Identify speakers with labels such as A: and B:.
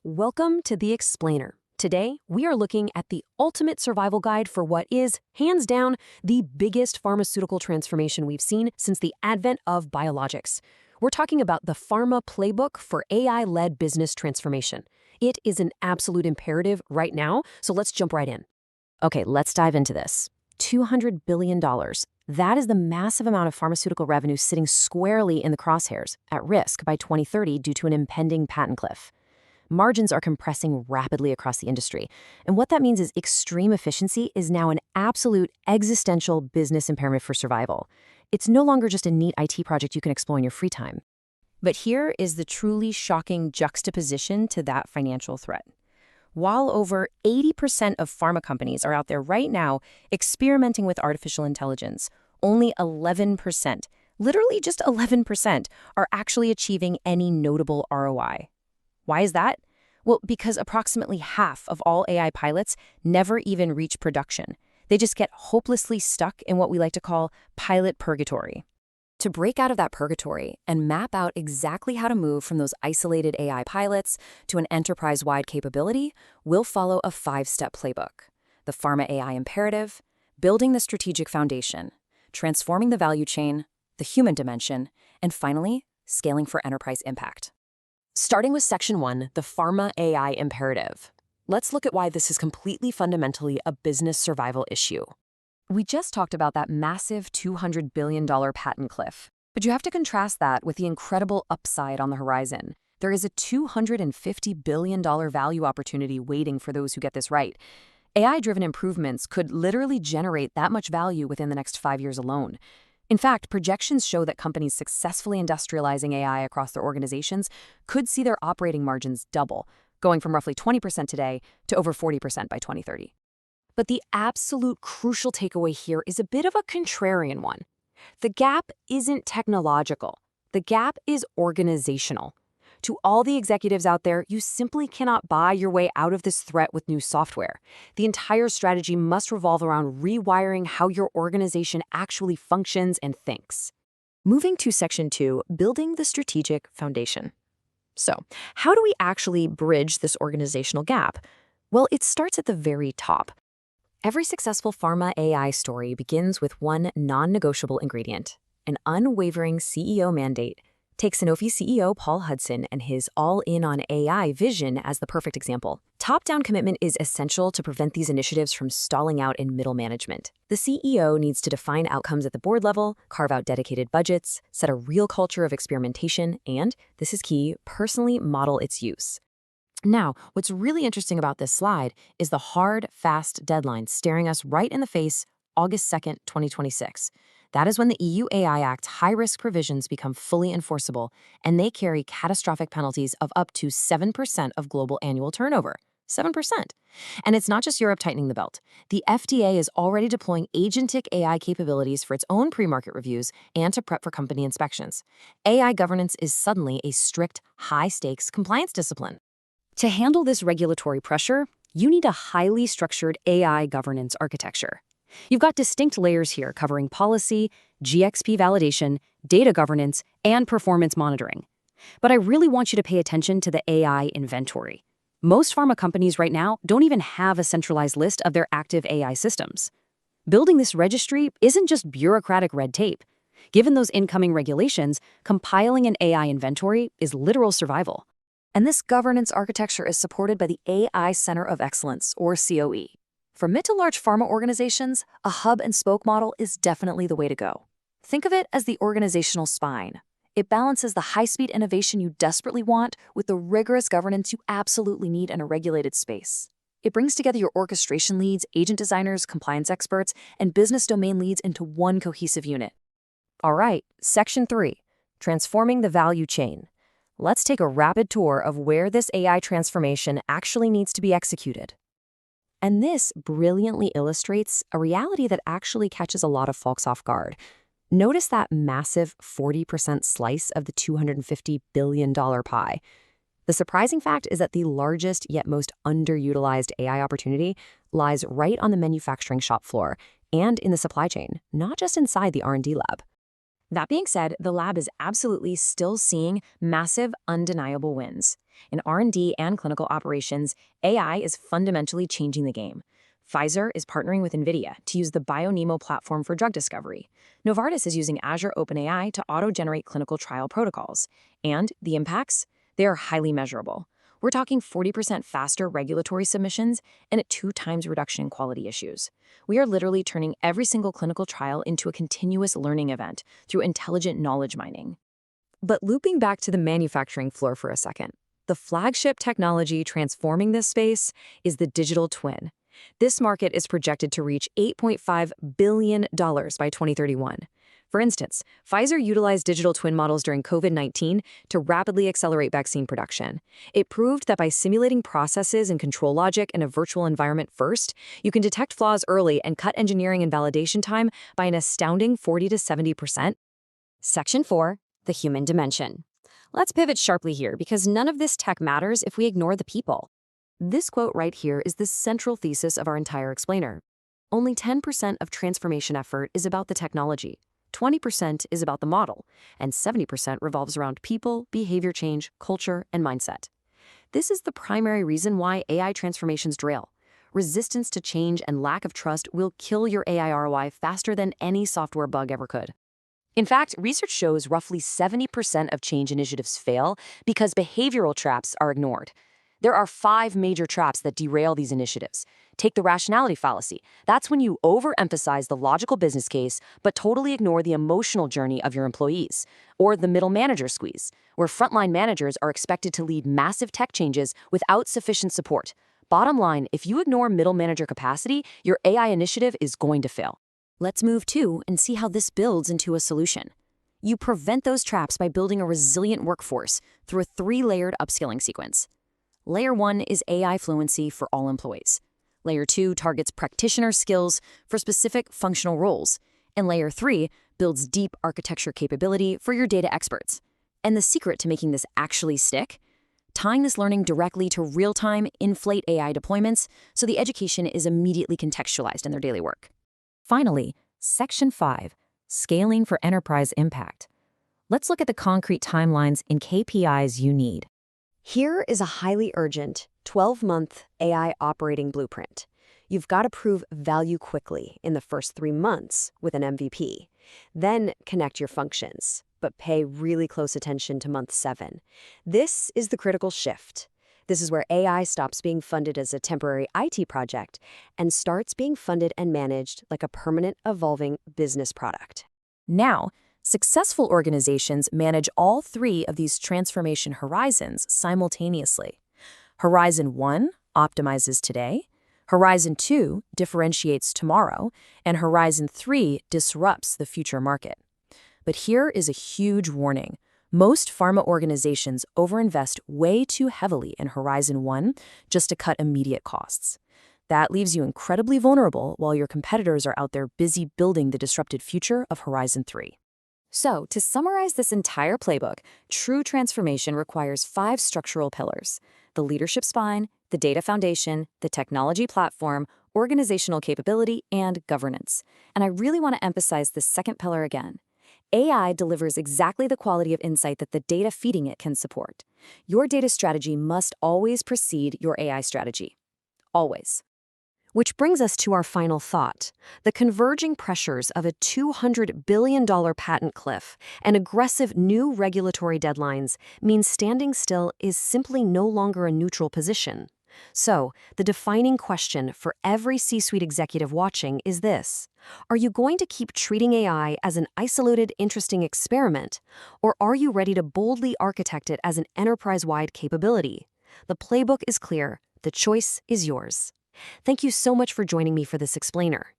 A: Welcome to The Explainer. Today, we are looking at the ultimate survival guide for what is, hands down, the biggest pharmaceutical transformation we've seen since the advent of biologics. We're talking about the Pharma Playbook for AI-led business transformation. It is an absolute imperative right now, so let's jump right in. Okay, let's dive into this. $200 billion. That is the massive amount of pharmaceutical revenue sitting squarely in the crosshairs, at risk by 2030 due to an impending patent cliff. Margins are compressing rapidly across the industry, and what that means is extreme efficiency is now an absolute existential business impairment for survival. It's no longer just a neat IT project you can explore in your free time. But here is the truly shocking juxtaposition to that financial threat. While over 80% of pharma companies are out there right now experimenting with artificial intelligence, only 11%, literally just 11%, are actually achieving any notable ROI. Why is that? Well, because approximately half of all AI pilots never even reach production. They just get hopelessly stuck in what we like to call pilot purgatory. To break out of that purgatory and map out exactly how to move from those isolated AI pilots to an enterprise-wide capability, we'll follow a 5-step playbook. The Pharma AI Imperative, building the strategic foundation, transforming the value chain, the human dimension, and finally, scaling for enterprise impact. Starting with Section 1, the Pharma AI Imperative. Let's look at why this is completely fundamentally a business survival issue. We just talked about that massive $200 billion patent cliff, but you have to contrast that with the incredible upside on the horizon. There is a $250 billion value opportunity waiting for those who get this right. AI-driven improvements could literally generate that much value within the next 5 years alone. In fact, projections show that companies successfully industrializing AI across their organizations could see their operating margins double, going from roughly 20% today to over 40% by 2030. But the absolute crucial takeaway here is a bit of a contrarian one. The gap isn't technological. The gap is organizational. To all the executives out there, you simply cannot buy your way out of this threat with new software. The entire strategy must revolve around rewiring how your organization actually functions and thinks. Moving to Section 2, building the strategic foundation. So, how do we actually bridge this organizational gap? Well, it starts at the very top. Every successful pharma AI story begins with one non-negotiable ingredient: an unwavering CEO mandate. Take Sanofi CEO Paul Hudson and his all-in on AI vision as the perfect example. Top-down commitment is essential to prevent these initiatives from stalling out in middle management. The CEO needs to define outcomes at the board level, carve out dedicated budgets, set a real culture of experimentation, and, this is key, personally model its use. Now, what's really interesting about this slide is the hard, fast deadline staring us right in the face, August 2nd, 2026. That is when the EU AI Act's high-risk provisions become fully enforceable, and they carry catastrophic penalties of up to 7% of global annual turnover. 7%. And it's not just Europe tightening the belt. The FDA is already deploying agentic AI capabilities for its own pre-market reviews and to prep for company inspections. AI governance is suddenly a strict, high-stakes compliance discipline. To handle this regulatory pressure, you need a highly structured AI governance architecture. You've got distinct layers here covering policy, GXP validation, data governance, and performance monitoring. But I really want you to pay attention to the AI inventory. Most pharma companies right now don't even have a centralized list of their active AI systems. Building this registry isn't just bureaucratic red tape. Given those incoming regulations, compiling an AI inventory is literal survival. And this governance architecture is supported by the AI Center of Excellence, or COE. For mid to large pharma organizations, a hub-and-spoke model is definitely the way to go. Think of it as the organizational spine. It balances the high-speed innovation you desperately want with the rigorous governance you absolutely need in a regulated space. It brings together your orchestration leads, agent designers, compliance experts, and business domain leads into one cohesive unit. All right, Section 3, transforming the value chain. Let's take a rapid tour of where this AI transformation actually needs to be executed. And this brilliantly illustrates a reality that actually catches a lot of folks off guard. Notice that massive 40% slice of the $250 billion pie. The surprising fact is that the largest yet most underutilized AI opportunity lies right on the manufacturing shop floor and in the supply chain, not just inside the R&D lab. That being said, the lab is absolutely still seeing massive, undeniable wins.
B: In R&D and clinical operations, AI is fundamentally changing the game. Pfizer is partnering with NVIDIA to use the BioNeMo platform for drug discovery. Novartis is using Azure OpenAI to auto-generate clinical trial protocols. And the impacts? They are highly measurable. We're talking 40% faster regulatory submissions and a 2 times reduction in quality issues. We are literally turning every single clinical trial into a continuous learning event through intelligent knowledge mining. But looping back to the manufacturing floor for a second, the flagship technology transforming this space is the digital twin. This market is projected to reach $8.5 billion by 2031. For instance, Pfizer utilized digital twin models during COVID-19 to rapidly accelerate vaccine production. It proved that by simulating processes and control logic in a virtual environment first, you can detect flaws early and cut engineering and validation time by an astounding 40 to 70%.
A: Section 4, the human dimension. Let's pivot sharply here because none of this tech matters if we ignore the people. This quote right here is the central thesis of our entire explainer. Only 10% of transformation effort is about the technology. 20% is about the model, and 70% revolves around people, behavior change, culture, and mindset. This is the primary reason why AI transformations derail. Resistance to change and lack of trust will kill your AI ROI faster than any software bug ever could. In fact, research shows roughly 70% of change initiatives fail because behavioral traps are ignored. There are 5 major traps that derail these initiatives. Take the rationality fallacy. That's when you overemphasize the logical business case, but totally ignore the emotional journey of your employees. Or the middle manager squeeze, where frontline managers are expected to lead massive tech changes without sufficient support. Bottom line, if you ignore middle manager capacity, your AI initiative is going to fail. Let's move to and see how this builds into a solution. You prevent those traps by building a resilient workforce through a 3-layered upskilling sequence. Layer 1 is AI fluency for all employees. Layer 2 targets practitioner skills for specific functional roles. And Layer 3 builds deep architecture capability for your data experts. And the secret to making this actually stick? Tying this learning directly to real-time, inflate AI deployments so the education is immediately contextualized in their daily work. Finally, Section 5, scaling for enterprise impact. Let's look at the concrete timelines and KPIs you need. Here is a highly urgent 12-month AI operating blueprint. You've got to prove value quickly in the first 3 months with an MVP. Then connect your functions, but pay really close attention to month 7. This is the critical shift. This is where AI stops being funded as a temporary IT project and starts being funded and managed like a permanent, evolving business product. Now, successful organizations manage all 3 of these transformation horizons simultaneously. Horizon 1 optimizes today, Horizon 2 differentiates tomorrow, and Horizon 3 disrupts the future market. But here is a huge warning. Most pharma organizations overinvest way too heavily in Horizon 1 just to cut immediate costs. That leaves you incredibly vulnerable while your competitors are out there busy building the disrupted future of Horizon 3. So, to summarize this entire playbook, true transformation requires 5 structural pillars: the leadership spine, the data foundation, the technology platform, organizational capability, and governance. And I really want to emphasize this second pillar again. AI delivers exactly the quality of insight that the data feeding it can support. Your data strategy must always precede your AI strategy. Always. Which brings us to our final thought. The converging pressures of a $200 billion patent cliff and aggressive new regulatory deadlines mean standing still is simply no longer a neutral position. So, the defining question for every C-suite executive watching is this: are you going to keep treating AI as an isolated, interesting experiment, or are you ready to boldly architect it as an enterprise-wide capability? The playbook is clear. The choice is yours. Thank you so much for joining me for this explainer.